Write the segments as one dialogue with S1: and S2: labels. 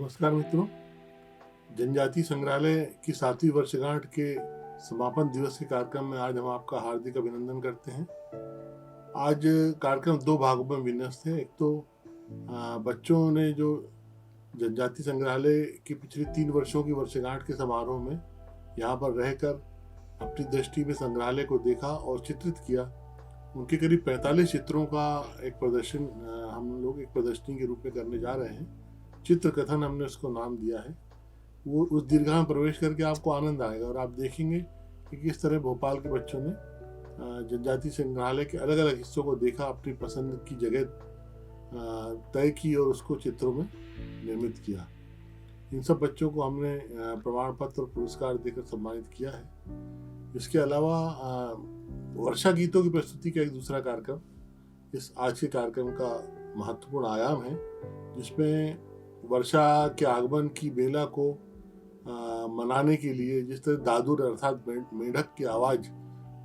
S1: नमस्कार मित्रों, जनजाति संग्रहालय की 7वीं वर्षगांठ के समापन दिवस के कार्यक्रम में आज हम आपका हार्दिक अभिनंदन करते हैं। आज कार्यक्रम 2 भागों में विन्यस्त है। एक तो बच्चों ने जो जनजाति संग्रहालय की पिछली 3 वर्षों की वर्षगांठ के समारोह में यहाँ पर रहकर अपनी दृष्टि में संग्रहालय को देखा और चित्रित किया। उनके करीब 45 चित्रों का एक प्रदर्शन हम लोग एक प्रदर्शनी के रूप में करने जा रहे हैं। चित्र कथन हमने उसको नाम दिया है। वो उस दीर्घा में प्रवेश करके आपको आनंद आएगा और आप देखेंगे कि किस तरह भोपाल के बच्चों ने जनजाति संग्रहालय के अलग अलग हिस्सों को देखा, अपनी पसंद की जगह तय की और उसको चित्रों में निर्मित किया। इन सब बच्चों को हमने प्रमाण पत्र और पुरस्कार देकर सम्मानित किया है। इसके अलावा वर्षा गीतों की प्रस्तुति का एक दूसरा कार्यक्रम इस आज के कार्यक्रम का महत्वपूर्ण आयाम है, जिसमें वर्षा के आगमन की बेला को मनाने के लिए जिस तरह दादुर अर्थात मेढक की आवाज़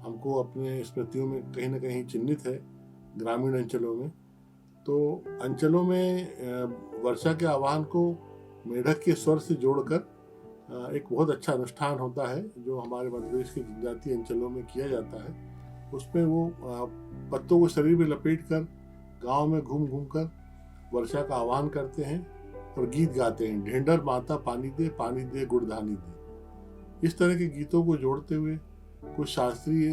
S1: हमको अपने स्मृतियों में कहीं ना कहीं चिन्हित है ग्रामीण अंचलों में, तो अंचलों में वर्षा के आह्वान को मेढक के स्वर से जोड़कर एक बहुत अच्छा अनुष्ठान होता है जो हमारे मध्य प्रदेश के जनजातीय अंचलों में किया जाता है। उसमें वो पत्तों को शरीर में लपेट कर गाँव में घूम घूम कर वर्षा का आह्वान करते हैं और गीत गाते हैं। ढेंडर माता पानी दे गुड़धानी दे। इस तरह के गीतों को जोड़ते हुए कुछ शास्त्रीय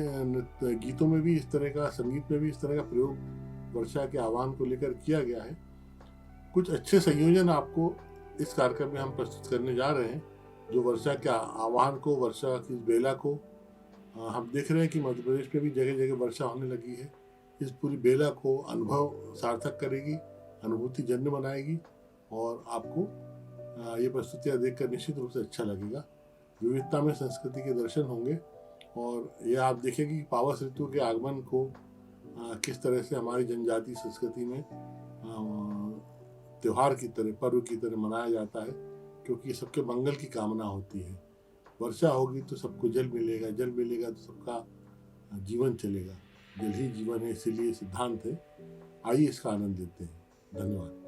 S1: गीतों में भी इस तरह का, संगीत में भी इस तरह का प्रयोग वर्षा के आह्वान को लेकर किया गया है। कुछ अच्छे संयोजन आपको इस कार्यक्रम में हम प्रस्तुत करने जा रहे हैं, जो वर्षा के आह्वान को, वर्षा की बेला को हम देख रहे हैं कि मध्य प्रदेश में भी जगह जगह वर्षा होने लगी है। इस पूरी बेला को अनुभव सार्थक करेगी, अनुभूति जन्य बनाएगी और आपको ये प्रस्तुतियाँ देखकर निश्चित रूप से अच्छा लगेगा। विविधता में संस्कृति के दर्शन होंगे और ये आप देखेंगे कि पावस ऋतु के आगमन को किस तरह से हमारी जनजातीय संस्कृति में त्योहार की तरह, पर्व की तरह मनाया जाता है, क्योंकि सबके मंगल की कामना होती है। वर्षा होगी तो सबको जल मिलेगा, जल मिलेगा तो सबका जीवन चलेगा। जल ही जीवन है, इसीलिए सिद्धांत है। आइए इसका आनंद लेते हैं। धन्यवाद।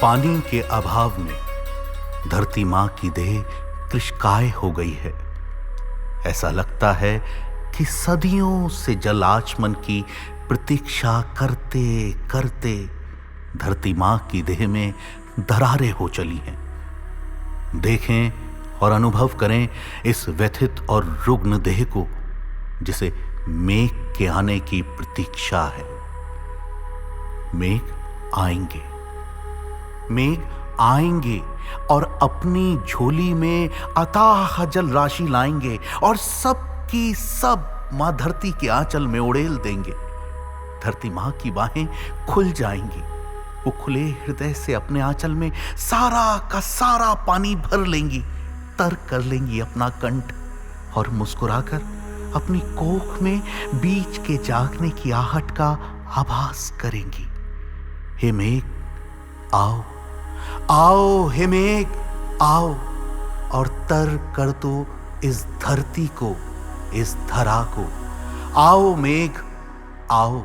S2: पानी के अभाव में धरती मां की देह कृशकाय हो गई है। ऐसा लगता है कि सदियों से जल आचमन की प्रतीक्षा करते करते धरती मां की देह में दरारें हो चली हैं। देखें और अनुभव करें इस व्यथित और रुग्ण देह को, जिसे मेघ के आने की प्रतीक्षा है। मेघ आएंगे, मेघ आएंगे और अपनी झोली में अथाह जल राशि लाएंगे और सब की सब मां धरती के आंचल में उड़ेल देंगे। धरती मां की बाहें खुल जाएंगी। वो खुले हृदय से अपने आंचल में सारा का सारा पानी भर लेंगी, तर कर लेंगी अपना कंठ और मुस्कुराकर अपनी कोख में बीज के जागने की आहट का आभास करेंगी। हे मेघ आओ, आओ हे मेघ आओ और तर कर दो इस धरती को, इस धरा को। आओ मेघ आओ।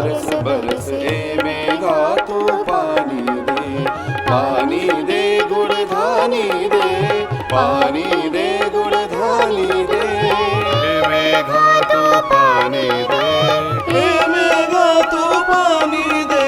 S3: बरस बरस ए मेघा तू पानी दे गुड़ धानी दे, पानी दे गुड़ धानी दे। हे मेघा तू पानी दे, हे मेघा तू पानी दे।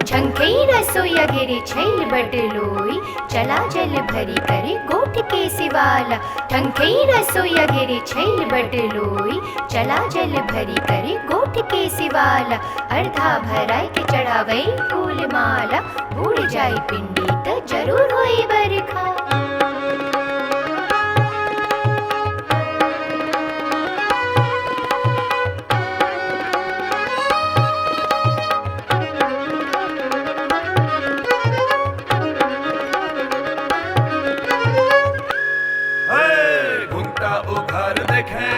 S4: झंखई रसोईया घेरे छैल बटलोई, चला जल भरी करे गोट के सिवाला। झंखई रसोईया घेरे छैल बटलोई, चला जल भरी करे गोट के सिवाला। अर्धा भराई के चढ़ावई फूल माला, बूढ़ जाई पिंडी त जरूर होई बरखा।
S3: उघार देखे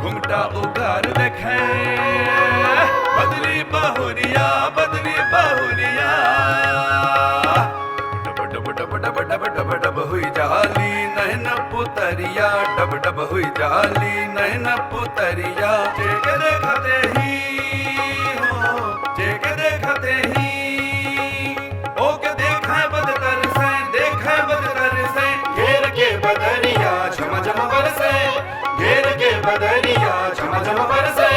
S3: घुंघटा उघार देखे, बदली बहुरिया बदली बहुरिया। Dub dub dub dub dub dub dub हुई जाली नहन पुतरिया, डब डब हुई जाली नहन पुतरिया। जेक देखते ही हो, जेक देखते ही ओके देखा बदतर से, देखा बदतर से। घेर के बदरिया झम झम बरसे, घेर के बदरिया झम झम बरसे।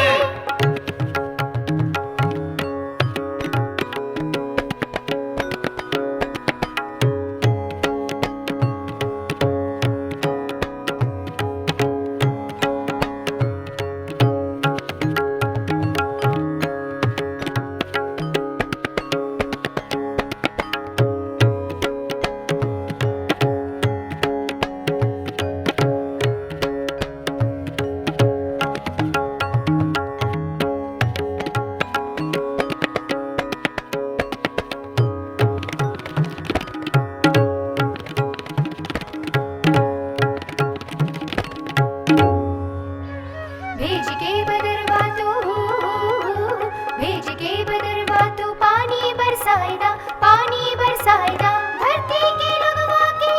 S4: भेज के बदरवा तो पानी बरसाएगा, पानी बरसाएगा। धरती के लगवा के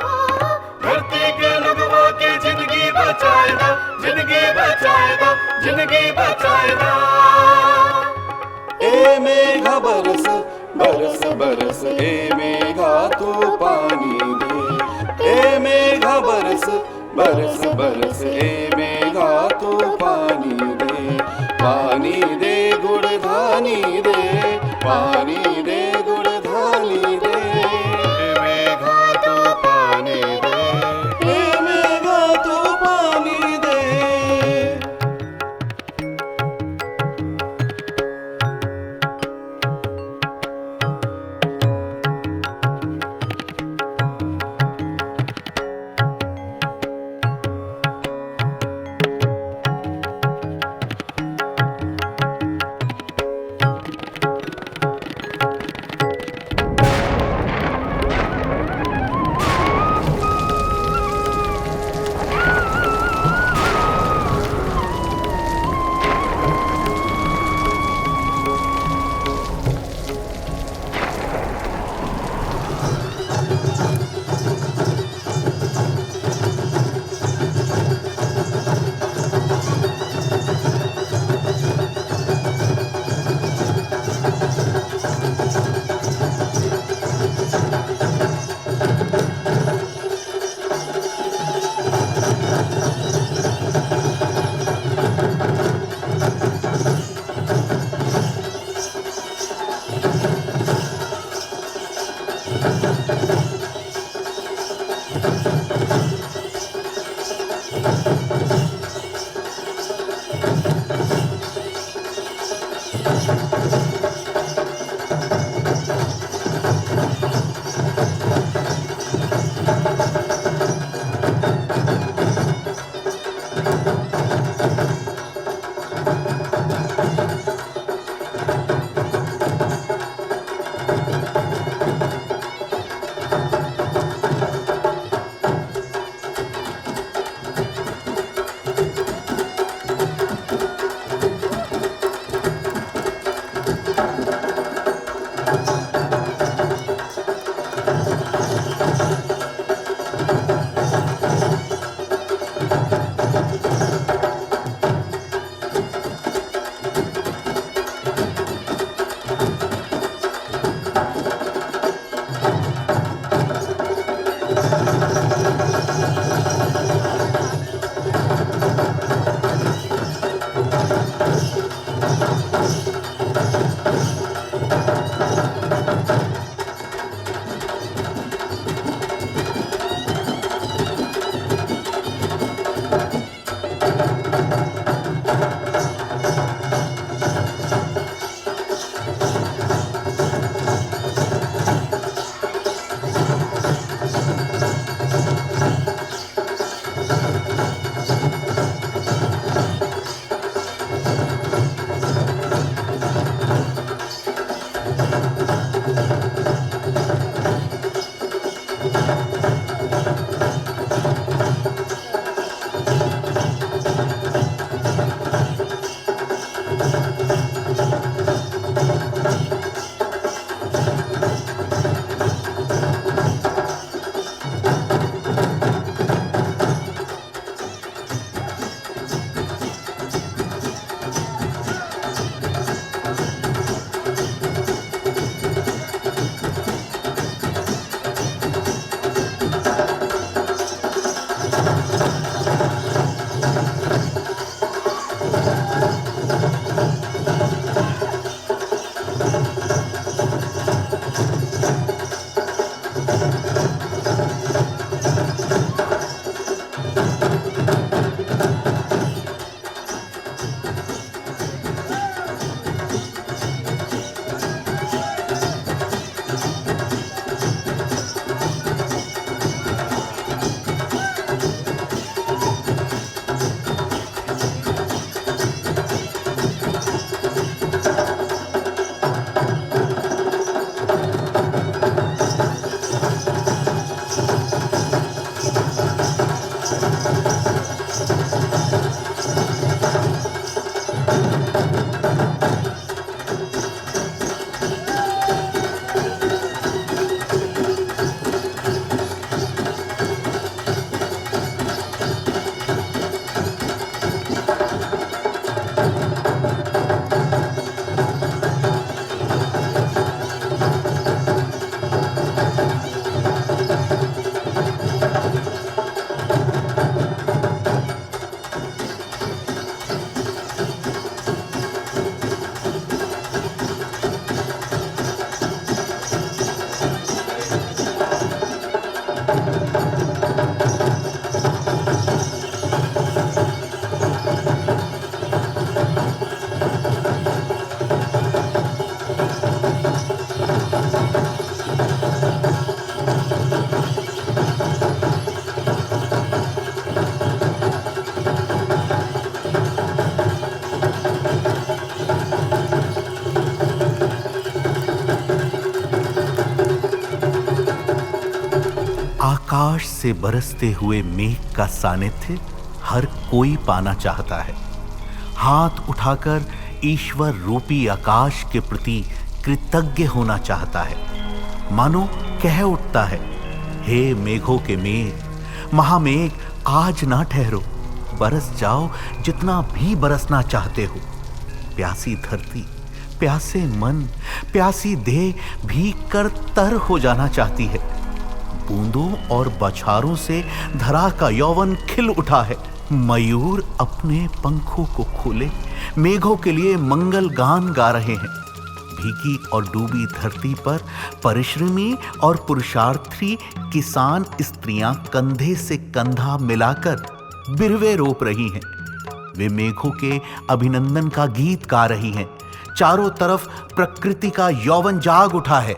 S4: हो,
S3: धरती के लगवा के जिंदगी बचाएगा, जिंदगी बचाएगा, जिंदगी बचाएगा। ए मेघा बरस बरस बरस ए मेघा तू पानी दे। ए मेघा बरस बरस बरस ए मेघा तू पानी दे, पानी दे गुड़ धानी दे, पानी दे गुड़ धानी दे। हे मेघा तू पानी दे, हे मेघा तू पानी दे।
S2: आकाश से बरसते हुए मेघ का सानिध्य हर कोई पाना चाहता है। हाथ उठाकर ईश्वर रूपी आकाश के प्रति कृतज्ञ होना चाहता है। मानो कह उठता है, हे मेघों के मेघ, महामेघ आज ना ठहरो, बरस जाओ जितना भी बरसना चाहते हो। प्यासी धरती, प्यासे मन, प्यासी देह भी कर तर हो जाना चाहती है। बूंदों और बछारों से धरा का यौवन खिल उठा है। मयूर अपने पंखों को खोले मेघों के लिए मंगल गान गा रहे हैं। भीगी और डूबी धरती पर परिश्रमी और पुरुषार्थी किसान स्त्रियां कंधे से कंधा मिलाकर बिरवे रोप रही हैं। वे मेघों के अभिनंदन का गीत गा रही हैं। चारों तरफ प्रकृति का यौवन जाग उठा है।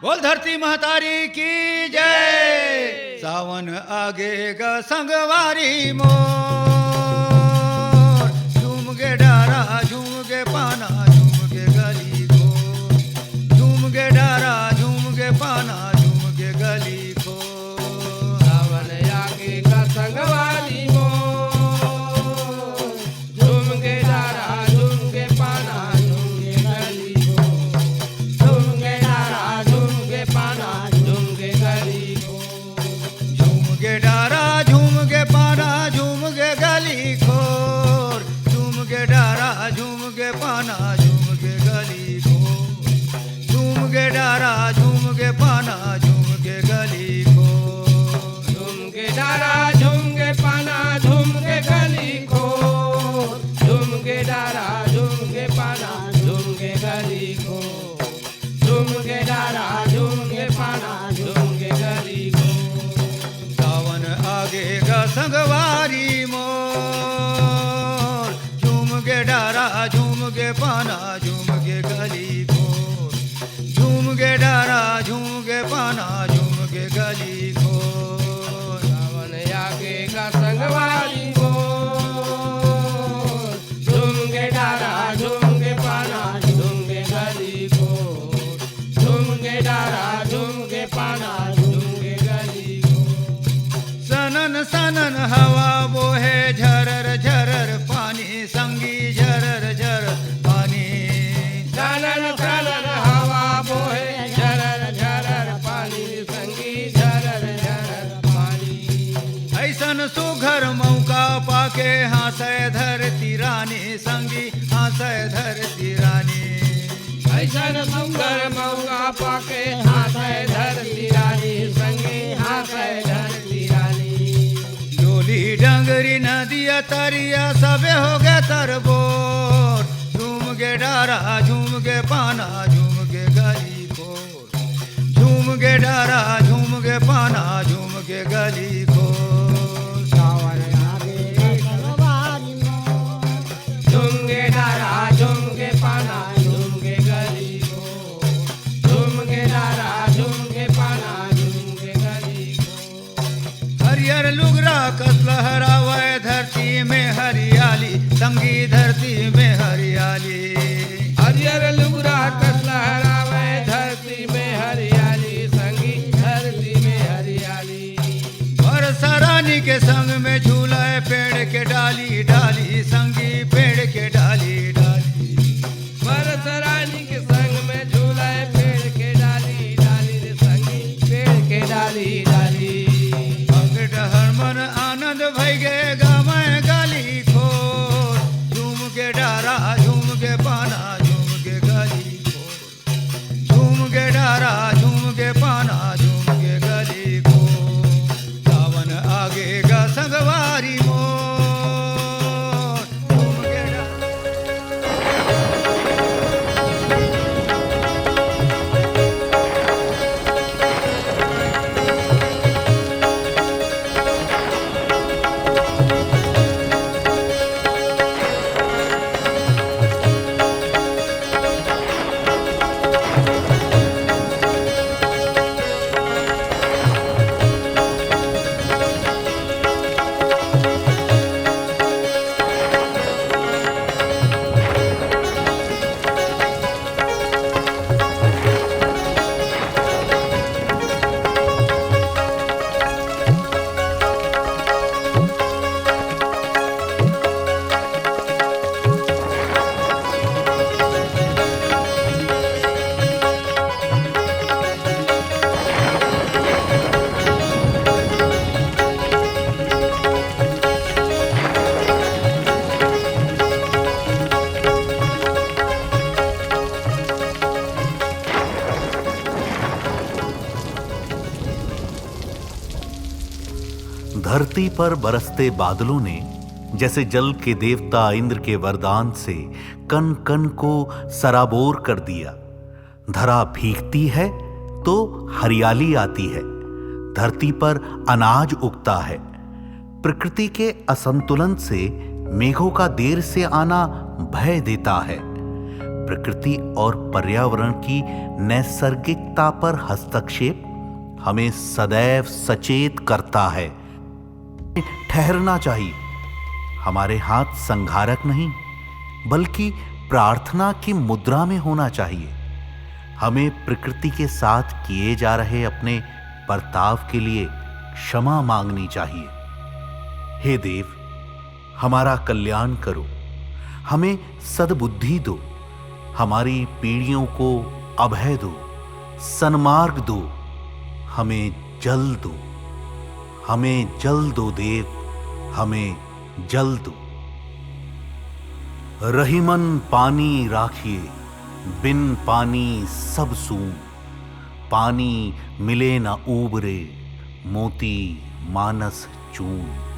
S5: बोल धरती महतारी की जय। सावन आगे का संगवारी मोर, झूम के डारा झूम के पाना झूम के गली को, झूम के डारा झूम के पाना झूम के गली को।
S6: सावन आगे का संगवारी मोर, झूम के डारा झूम के पाना झूम के गली को, झूम के डारा झूम के पाना झूम के गली को।
S5: झूम के डारा झूम के पाना झूम के गली खोर, झूम के डारा झूम के पाना झूम के गली खोर, झूम के डारा झूम के पाना झूम के गली खोर।
S6: झूम के डारा झूम के पाना झूम के गली को, झूम के डारा झूम के पाना झूम के गली को, झूम के डारा झूम के पाना झूम के गली को।
S5: सावन आगे का संगवारी मोर, झूम के डारा झूम के पाना झूम के गली खोर, झूम के डारा झूम के पाना झूम के गली खोर।
S6: सावन आगे का संगवारी मोर, झूम के डारा झूम के पाना झूम के गली को, झूम के डारा झूम के पाना झूम के गली को।
S5: सनन सनन हवा बोहे झरर झरर पानी संगी झरर झरर पानी।
S6: झरर झरर हवा बोहे झरर झरर पानी संगी झरर झरर पानी।
S5: ऐसन सुघर मौका पाके हासे धरती रानी संगी हासे धरती रानी।
S6: ऐसन सुंदर मौका पाके हाथ धरती रानी संगी हाथ धरती रानी।
S5: डोली डंगरी नदिया तरिया सबे हो गए तरबोर, झूम के डारा झूम के पाना झूम के गली खोर, झूम के डारा झूम के पाना झूम के गली खोर।
S6: सावन आगे संगवारी मोर, झूम के डारा झूम के पाना झूम के गली को, झूम के डारा झूम के पाना झूम के गली को।
S5: हरियर लुगरा कस लहरावे धरती में हरियाली संगी धरती में हरियाली।
S6: हरियर लुगरा कस लहरावे धरती में हरियाली संगी धरती में हरियाली।
S5: बरसरानी के संग में झूला है पेड़ के डाली डाली संगी पेड़ के डाली डाली।
S6: बरस रानी के संग में झूला है पेड़ के डाली डाली रे संगी पेड़ के डाली डाली।
S5: अंग डहर मन आनंद भई गए गामय गाली खोर, झूम के डारा झूम के पाना झूम के गली खोर, झूम के डारा झूम के पाना झूम के गली खोर। सावन आगे का संगवारी मोर, झूम के डारा
S2: धरती पर बरसते बादलों ने जैसे जल के देवता इंद्र के वरदान से कण कण को सराबोर कर दिया। धरा भीगती है तो हरियाली आती है, धरती पर अनाज उगता है। प्रकृति के असंतुलन से मेघों का देर से आना भय देता है। प्रकृति और पर्यावरण की नैसर्गिकता पर हस्तक्षेप हमें सदैव सचेत करता है। ठहरना चाहिए। हमारे हाथ संघारक नहीं बल्कि प्रार्थना की मुद्रा में होना चाहिए। हमें प्रकृति के साथ किए जा रहे अपने बर्ताव के लिए क्षमा मांगनी चाहिए। हे देव, हमारा कल्याण करो, हमें सद्बुद्धि दो, हमारी पीढ़ियों को अभय दो, सन्मार्ग दो, हमें जल दो, हमें जल दो देव, हमें जल दो। रहीमन पानी राखिए, बिन पानी सब सून, पानी मिले न ऊबरे, मोती मानस चून।